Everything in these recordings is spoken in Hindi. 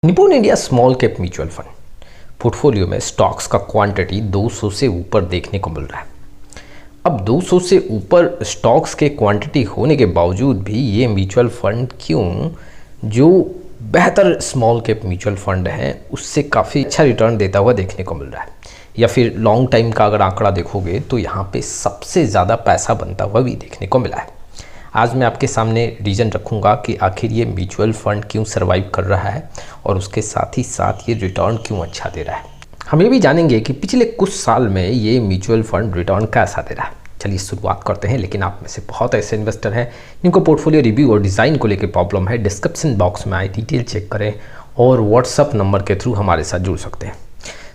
निपुण India small cap mutual fund portfolio में स्टॉक्स का क्वांटिटी 200 से ऊपर देखने को मिल रहा है। अब 200 से ऊपर स्टॉक्स के क्वांटिटी होने के बावजूद भी ये म्यूचुअल फंड क्यों जो बेहतर स्मॉल कैप म्यूचुअल फंड है उससे काफ़ी अच्छा रिटर्न देता हुआ देखने को मिल रहा है, या फिर लॉन्ग टाइम का अगर आंकड़ा देखोगे तो यहाँ पे सबसे ज़्यादा पैसा बनता हुआ भी देखने को मिला है। आज मैं आपके सामने रीज़न रखूँगा कि आखिर ये म्यूचुअल फंड क्यों सर्वाइव कर रहा है और उसके साथ ही साथ ये रिटर्न क्यों अच्छा दे रहा है। हम ये भी जानेंगे कि पिछले कुछ साल में ये म्यूचुअल फंड रिटर्न कैसा दे रहा है। चलिए शुरुआत करते हैं। लेकिन आप में से बहुत ऐसे इन्वेस्टर हैं जिनको पोर्टफोलियो रिव्यू और डिज़ाइन को लेकर प्रॉब्लम है। डिस्क्रिप्शन बॉक्स में आए डिटेल चेक करें और व्हाट्सअप नंबर के थ्रू हमारे साथ जुड़ सकते हैं।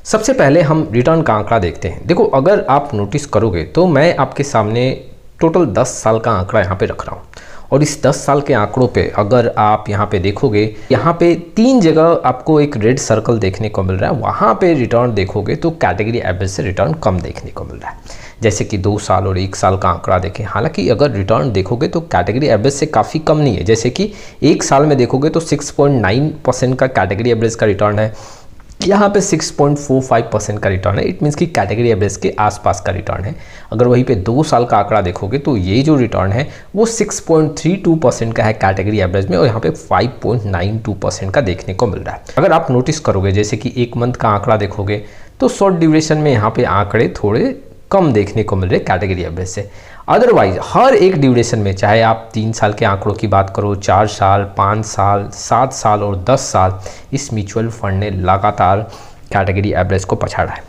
सबसे पहले हम रिटर्न का आंकड़ा देखते हैं। देखो, अगर आप नोटिस करोगे तो मैं आपके सामने टोटल 10 साल का आंकड़ा यहाँ पे रख रहा हूँ और इस 10 साल के आंकड़ों पे अगर आप यहाँ पे देखोगे, यहाँ पे 3 जगह आपको एक रेड सर्कल देखने को मिल रहा है। वहाँ पे रिटर्न देखोगे तो कैटेगरी एवरेज से रिटर्न कम देखने को मिल रहा है। जैसे कि 2 साल और 1 साल का आंकड़ा देखें, हालांकि अगर रिटर्न देखोगे तो कैटेगरी एवरेज से काफ़ी कम नहीं है। जैसे कि 1 साल में देखोगे तो 6.9% का कैटेगरी एवरेज का रिटर्न है, यहाँ पे 6.45% का रिटर्न है। इट मीन्स कि कैटेगरी एवरेज के आसपास का रिटर्न है। अगर वहीं पे 2 साल का आंकड़ा देखोगे तो ये जो रिटर्न है वो 6.32% का है कैटेगरी एवरेज में और यहाँ पे 5.92% का देखने को मिल रहा है। अगर आप नोटिस करोगे, जैसे कि 1 मंथ का आंकड़ा देखोगे तो शॉर्ट ड्यूरेशन में यहाँ पे आंकड़े थोड़े कम देखने को मिल रहे कैटेगरी एवरेज से। अदरवाइज हर एक ड्यूरेशन में, चाहे आप 3 साल के आंकड़ों की बात करो, 4 साल, 5 साल, 7 साल और 10 साल, इस म्यूचुअल फंड ने लगातार कैटेगरी एवरेज को पछाड़ा है।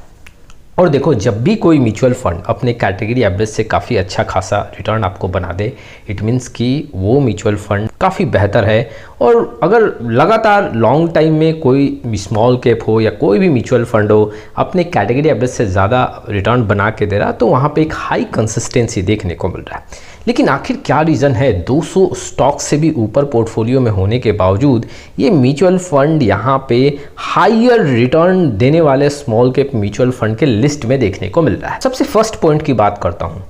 और देखो, जब भी कोई म्यूचुअल फंड अपने कैटेगरी एवरेज से काफ़ी अच्छा खासा रिटर्न आपको बना दे, इट मीन्स कि वो म्यूचुअल फंड काफ़ी बेहतर है। और अगर लगातार लॉन्ग टाइम में कोई स्मॉल कैप हो या कोई भी म्यूचुअल फंड हो अपने कैटेगरी एवरेज से ज़्यादा रिटर्न बना के दे रहा, तो वहाँ पे एक हाई कंसिस्टेंसी देखने को मिल रहा है। लेकिन आखिर क्या रीज़न है 200 स्टॉक से भी ऊपर पोर्टफोलियो में होने के बावजूद ये म्यूचुअल फंड यहाँ पे हायर रिटर्न देने वाले स्मॉल कैप म्यूचुअल फंड के लिस्ट में देखने को मिल रहा है। सबसे फर्स्ट पॉइंट की बात करता हूँ।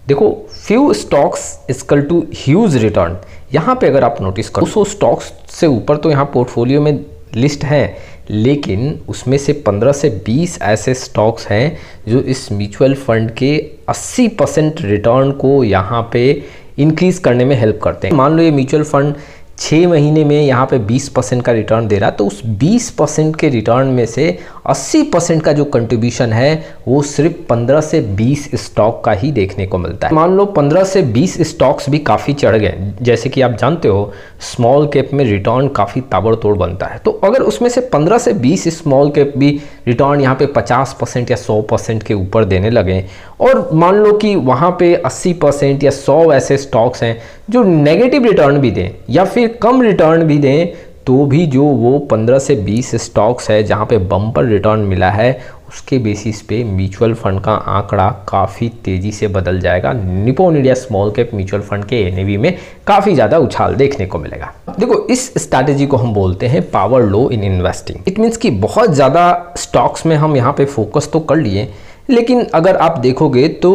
देखो, few stocks equal to huge return. यहाँ पे अगर आप नोटिस करो 200 स्टॉक्स से ऊपर तो यहाँ पोर्टफोलियो में लिस्ट है, लेकिन उसमें से 15 से 20 ऐसे स्टॉक्स हैं जो इस म्यूचुअल फंड के 80% रिटर्न को यहाँ पे इंक्रीज करने में हेल्प करते हैं। मान लो ये म्यूचुअल फंड 6 महीने में यहाँ पे 20% का रिटर्न दे रहा है, तो उस 20% के रिटर्न में से 80% का जो कंट्रीब्यूशन है वो सिर्फ 15 से 20 स्टॉक का ही देखने को मिलता है। मान लो 15 से 20 स्टॉक्स भी काफ़ी चढ़ गए। जैसे कि आप जानते हो स्मॉल कैप में रिटर्न काफ़ी ताबड़तोड़ बनता है, तो अगर उसमें से 15 से 20 स्मॉल कैप भी रिटर्न यहाँ पे 50% या 100% के ऊपर देने लगे और मान लो कि वहाँ पे 80% या 100 ऐसे स्टॉक्स हैं जो नेगेटिव रिटर्न भी दें या फिर कम रिटर्न भी दें, तो भी जो वो 15 से 20 स्टॉक्स है जहाँ पे बम्पर रिटर्न मिला है उसके बेसिस पे म्यूचुअल फंड का आंकड़ा काफ़ी तेज़ी से बदल जाएगा। निपुण India small cap mutual fund के एनएवी में काफ़ी ज़्यादा उछाल देखने को मिलेगा। देखो, इस स्ट्रैटेजी को हम बोलते हैं power low in investing. It means कि बहुत ज़्यादा स्टॉक्स में हम यहाँ पे फोकस तो कर लिए, लेकिन अगर आप देखोगे तो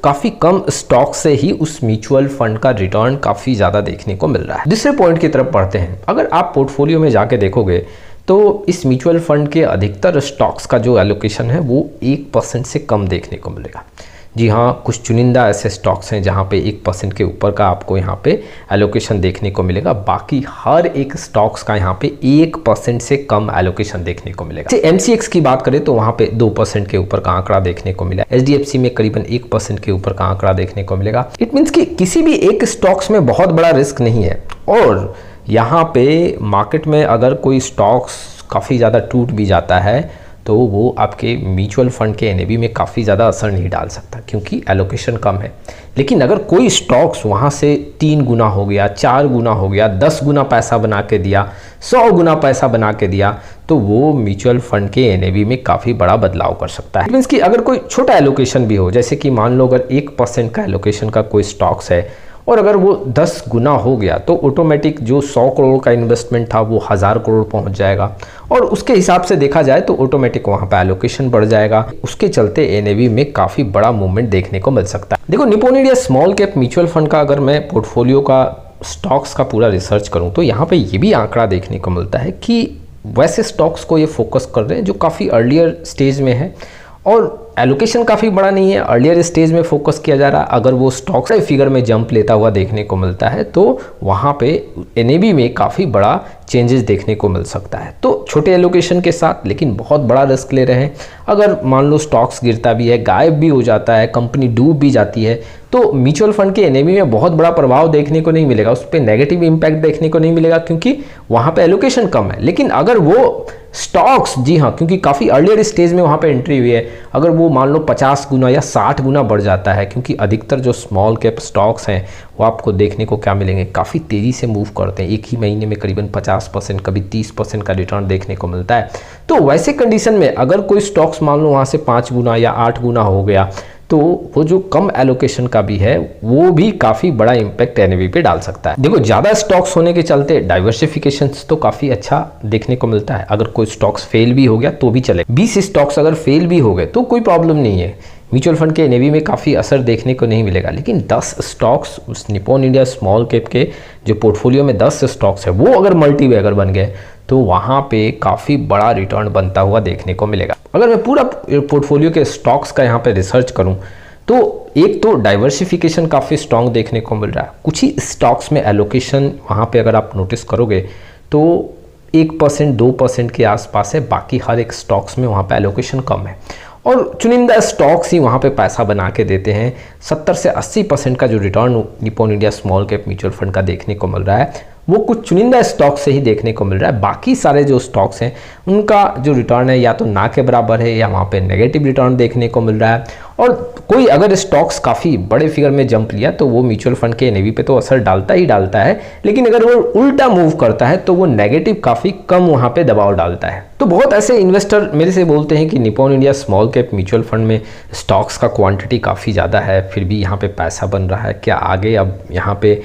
काफ़ी कम स्टॉक से ही उस म्यूचुअल फंड का रिटर्न काफ़ी ज़्यादा देखने को मिल रहा है। दूसरे पॉइंट की तरफ बढ़ते हैं। अगर आप पोर्टफोलियो में जाके देखोगे तो इस म्यूचुअल फंड के अधिकतर स्टॉक्स का जो एलोकेशन है वो 1% से कम देखने को मिलेगा। जी हाँ, कुछ चुनिंदा ऐसे स्टॉक्स हैं जहाँ पे 1% के ऊपर का आपको यहाँ पे एलोकेशन देखने को मिलेगा। बाकी हर एक स्टॉक्स का यहाँ पे 1% से कम एलोकेशन देखने को मिलेगा। MCX की बात करें तो वहाँ पे 2% के ऊपर का आंकड़ा देखने को मिला। HDFC में करीबन 1% के ऊपर का आंकड़ा देखने को मिलेगा। इट मीन्स कि किसी भी एक स्टॉक्स में बहुत बड़ा रिस्क नहीं है। और यहाँ पे मार्केट में अगर कोई स्टॉक्स काफ़ी ज़्यादा टूट भी जाता है तो वो आपके म्यूचुअल फंड के एनएवी में काफ़ी ज़्यादा असर नहीं डाल सकता क्योंकि एलोकेशन कम है। लेकिन अगर कोई स्टॉक्स वहाँ से 3 गुना हो गया, 4 गुना हो गया, 10 गुना पैसा बना के दिया, 100 गुना पैसा बना के दिया, तो वो म्यूचुअल फंड के एनएवी में काफ़ी बड़ा बदलाव कर सकता है। मीन्स कि अगर कोई छोटा एलोकेशन भी हो, जैसे कि मान लो अगर 1% का एलोकेशन का कोई स्टॉक्स है और अगर वो 10 गुना हो गया तो ऑटोमेटिक जो 100 करोड़ का इन्वेस्टमेंट था वो 1000 करोड़ पहुंच जाएगा और उसके हिसाब से देखा जाए तो ऑटोमेटिक वहां पे एलोकेशन बढ़ जाएगा। उसके चलते एनएवी में काफ़ी बड़ा मूवमेंट देखने को मिल सकता है। देखो, निपुण India small cap mutual fund का अगर मैं पोर्टफोलियो का स्टॉक्स का पूरा रिसर्च करूँ तो यहाँ पर ये भी आंकड़ा देखने को मिलता है कि वैसे स्टॉक्स को ये फोकस कर रहे हैं जो काफ़ी अर्लियर स्टेज में है और एलोकेशन काफ़ी बड़ा नहीं है, अर्लियर स्टेज में फोकस किया जा रहा है। अगर वो स्टॉक्स फिगर में जंप लेता हुआ देखने को मिलता है तो वहाँ पे एनएवी में काफ़ी बड़ा चेंजेस देखने को मिल सकता है। तो छोटे एलोकेशन के साथ लेकिन बहुत बड़ा रिस्क ले रहे हैं। अगर मान लो स्टॉक्स गिरता भी है, गायब भी हो जाता है, कंपनी डूब भी जाती है, तो म्यूचुअल फंड के एनएवी में बहुत बड़ा प्रभाव देखने को नहीं मिलेगा, उस पर नेगेटिव इंपैक्ट देखने को नहीं मिलेगा क्योंकि वहाँ पे एलोकेशन कम है। लेकिन अगर वो स्टॉक्स, जी हाँ, क्योंकि काफ़ी अर्लियर स्टेज में वहाँ पे एंट्री हुई है, अगर वो मान लो 50 गुना या 60 गुना बढ़ जाता है, क्योंकि अधिकतर जो स्मॉल कैप स्टॉक्स हैं वो आपको देखने को क्या मिलेंगे, काफ़ी तेज़ी से मूव करते हैं, एक ही महीने में करीबन 50%, कभी 30% का रिटर्न देखने को मिलता है। तो वैसे कंडीशन में अगर कोई स्टॉक्स मान लो वहाँ से 5 गुना या 8 गुना हो गया तो वो जो कम एलोकेशन का भी है वो भी काफ़ी बड़ा इम्पैक्ट एनएवी पे डाल सकता है। देखो, ज़्यादा स्टॉक्स होने के चलते डाइवर्सिफिकेशन तो काफ़ी अच्छा देखने को मिलता है। अगर कोई स्टॉक्स फेल भी हो गया तो भी चले, 20 स्टॉक्स अगर फेल भी हो गए तो कोई प्रॉब्लम नहीं है, म्यूचुअल फंड के एनएवी में काफ़ी असर देखने को नहीं मिलेगा। लेकिन 10 स्टॉक्स उस निप्पॉन इंडिया स्मॉल कैप के जो पोर्टफोलियो में 10 स्टॉक्स है वो अगर मल्टी बैगर बन गए तो वहाँ पे काफ़ी बड़ा रिटर्न बनता हुआ देखने को मिलेगा। अगर मैं पूरा पोर्टफोलियो के स्टॉक्स का यहाँ पे रिसर्च करूँ तो एक तो डाइवर्सिफिकेशन काफ़ी स्ट्रॉन्ग देखने को मिल रहा है। कुछ ही स्टॉक्स में एलोकेशन वहाँ पे अगर आप नोटिस करोगे तो 1% 2% के आसपास है, बाकी हर एक स्टॉक्स में वहाँ पे एलोकेशन कम है और चुनिंदा स्टॉक्स ही वहाँ पे पैसा बना के देते हैं। 70 से 80% का जो return Nippon India small cap mutual fund का देखने को मिल रहा है वो कुछ चुनिंदा स्टॉक से ही देखने को मिल रहा है। बाकी सारे जो स्टॉक्स हैं उनका जो रिटर्न है या तो ना के बराबर है या वहाँ पे नेगेटिव रिटर्न देखने को मिल रहा है। और कोई अगर स्टॉक्स काफ़ी बड़े फिगर में जंप लिया तो वो म्यूचुअल फंड के एनएवी पे तो असर डालता ही डालता है, लेकिन अगर वो उल्टा मूव करता है तो वो नेगेटिव काफ़ी कम वहाँ पे दबाव डालता है। तो बहुत ऐसे इन्वेस्टर मेरे से बोलते हैं कि Nippon India small cap mutual fund में स्टॉक्स का क्वांटिटी काफ़ी ज़्यादा है, फिर भी यहाँ पे पैसा बन रहा है, क्या आगे अब यहाँ पे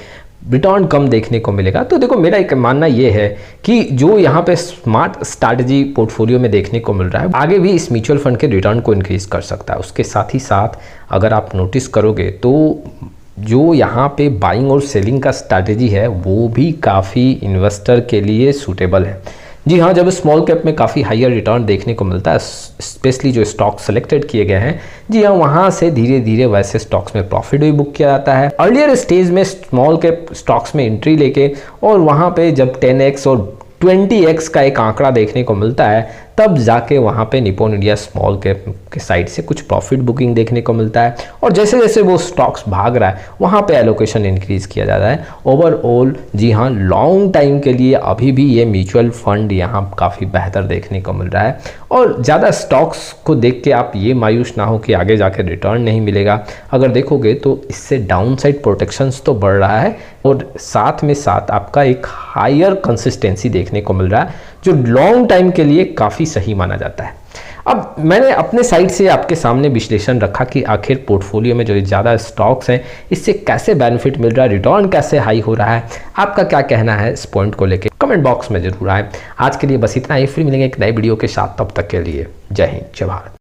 रिटर्न कम देखने को मिलेगा? तो देखो, मेरा एक मानना ये है कि जो यहाँ पे स्मार्ट स्ट्रैटेजी पोर्टफोलियो में देखने को मिल रहा है आगे भी इस म्यूचुअल फंड के रिटर्न को इंक्रीज कर सकता है। उसके साथ ही साथ अगर आप नोटिस करोगे तो जो यहाँ पे बाइंग और सेलिंग का स्ट्रैटेजी है वो भी काफ़ी इन्वेस्टर के लिए सूटेबल है। जी हाँ, जब स्मॉल कैप में काफ़ी हायर रिटर्न देखने को मिलता है, स्पेशली जो स्टॉक सेलेक्टेड किए गए हैं, जी हाँ, वहाँ से धीरे धीरे वैसे स्टॉक्स में प्रॉफिट भी बुक किया जाता है। अर्लियर स्टेज में स्मॉल कैप स्टॉक्स में एंट्री लेके और वहाँ पे जब 10x और 20x का एक आंकड़ा देखने को मिलता है तब जाके वहाँ पे निप्पॉन इंडिया स्मॉल कैप के साइड से कुछ प्रॉफिट बुकिंग देखने को मिलता है और जैसे जैसे वो स्टॉक्स भाग रहा है वहाँ पे एलोकेशन इंक्रीज किया जाता है। ओवरऑल जी हाँ, लॉन्ग टाइम के लिए अभी भी ये म्यूचुअल फंड यहाँ काफ़ी बेहतर देखने को मिल रहा है और ज़्यादा स्टॉक्स को देख के आप ये मायूस ना हो कि आगे जाके रिटर्न नहीं मिलेगा। अगर देखोगे तो इससे डाउन साइड प्रोटेक्शंस तो बढ़ रहा है और साथ में साथ आपका एक हायर कंसिस्टेंसी देखने को मिल रहा है जो लॉन्ग टाइम के लिए काफ़ी सही माना जाता है। अब मैंने अपने साइड से आपके सामने विश्लेषण रखा कि आखिर पोर्टफोलियो में जो ज़्यादा स्टॉक्स हैं इससे कैसे बेनिफिट मिल रहा है, रिटर्न कैसे हाई हो रहा है। आपका क्या कहना है इस पॉइंट को लेके कमेंट बॉक्स में जरूर आए। आज के लिए बस इतना ही, फिर मिलेंगे एक नई वीडियो के साथ, तब तक के लिए जय हिंद, जय भारत।